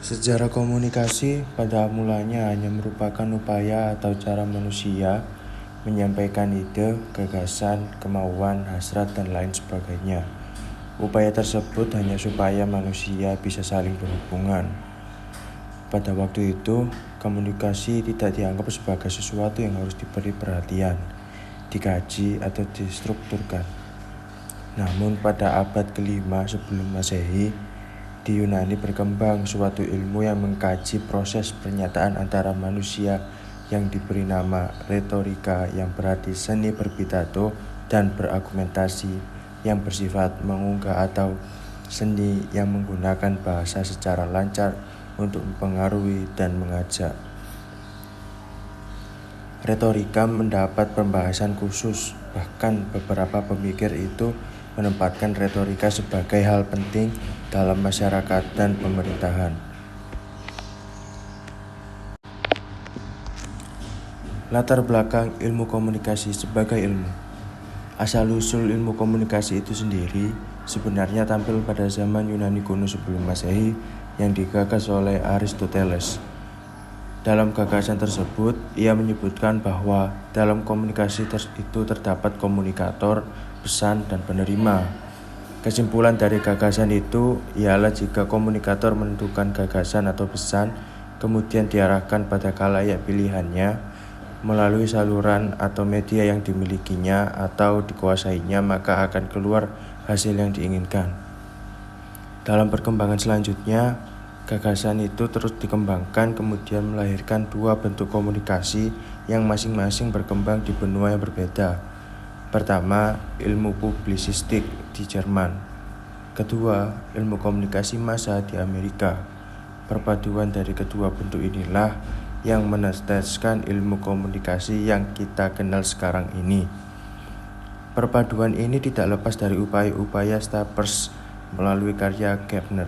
Sejarah komunikasi pada mulanya hanya merupakan upaya atau cara manusia menyampaikan ide, gagasan, kemauan, hasrat, dan lain sebagainya. Upaya tersebut hanya supaya manusia bisa saling berhubungan. Pada waktu itu, komunikasi tidak dianggap sebagai sesuatu yang harus diberi perhatian, dikaji, atau distrukturkan. Namun pada abad ke-5 sebelum Masehi, di Yunani berkembang suatu ilmu yang mengkaji proses pernyataan antara manusia yang diberi nama retorika, yang berarti seni berpidato dan berargumentasi, yang bersifat mengunggah atau seni yang menggunakan bahasa secara lancar untuk mempengaruhi dan mengajak. Retorika mendapat pembahasan khusus, bahkan beberapa pemikir itu menempatkan retorika sebagai hal penting dalam masyarakat dan pemerintahan. Latar belakang ilmu komunikasi sebagai ilmu. Asal-usul ilmu komunikasi itu sendiri sebenarnya tampil pada zaman Yunani kuno sebelum Masehi yang digagas oleh Aristoteles. Dalam gagasan tersebut, ia menyebutkan bahwa dalam komunikasi itu terdapat komunikator, pesan, dan penerima. Kesimpulan dari gagasan itu ialah jika komunikator menentukan gagasan atau pesan, kemudian diarahkan pada khalayak pilihannya melalui saluran atau media yang dimilikinya atau dikuasainya, maka akan keluar hasil yang diinginkan. Dalam perkembangan selanjutnya, gagasan itu terus dikembangkan, kemudian melahirkan dua bentuk komunikasi yang masing-masing berkembang di benua yang berbeda. Pertama, ilmu publisistik di Jerman. Kedua, ilmu komunikasi massa di Amerika. Perpaduan dari kedua bentuk inilah yang menetaskan ilmu komunikasi yang kita kenal sekarang ini. Perpaduan ini tidak lepas dari upaya-upaya Stapers melalui karya Gardner.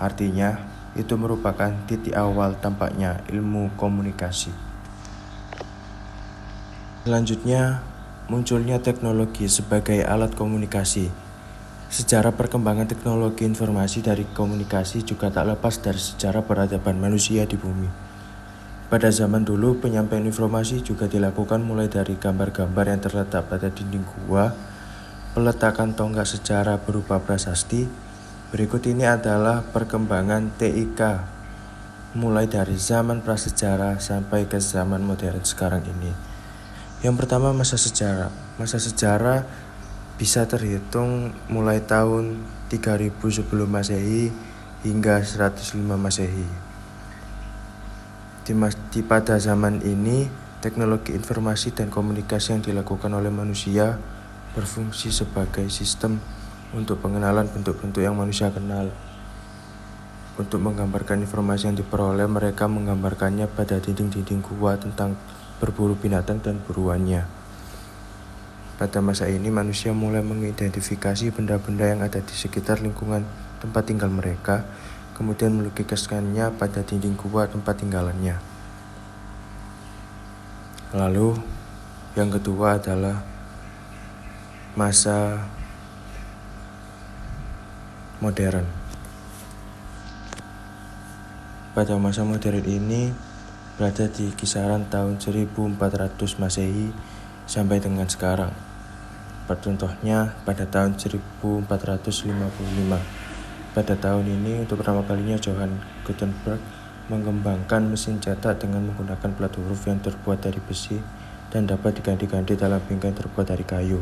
Artinya, itu merupakan titik awal tampaknya ilmu komunikasi. Selanjutnya, munculnya teknologi sebagai alat komunikasi. Sejarah perkembangan teknologi informasi dari komunikasi juga tak lepas dari sejarah peradaban manusia di bumi. Pada zaman dulu, penyampaian informasi juga dilakukan mulai dari gambar-gambar yang terletak pada dinding gua, peletakan tonggak sejarah berupa prasasti. Berikut ini adalah perkembangan TIK mulai dari zaman prasejarah sampai ke zaman modern sekarang ini. Yang pertama, masa sejarah. Masa sejarah bisa terhitung mulai tahun 3000 sebelum Masehi hingga 105 Masehi. Pada zaman ini, teknologi informasi dan komunikasi yang dilakukan oleh manusia berfungsi sebagai sistem untuk pengenalan bentuk-bentuk yang manusia kenal. Untuk menggambarkan informasi yang diperoleh, mereka menggambarkannya pada dinding-dinding gua tentang berburu binatang dan buruannya. Pada masa ini, manusia mulai mengidentifikasi benda-benda yang ada di sekitar lingkungan tempat tinggal mereka, kemudian melukiskannya pada dinding gua tempat tinggalannya. Lalu, yang kedua adalah masa modern. Pada masa modern ini berada di kisaran tahun 1400 Masehi sampai dengan sekarang. Contohnya pada tahun 1455. Pada tahun ini untuk pertama kalinya Johann Gutenberg mengembangkan mesin cetak dengan menggunakan plat huruf yang terbuat dari besi dan dapat diganti-ganti dalam bingkai terbuat dari kayu.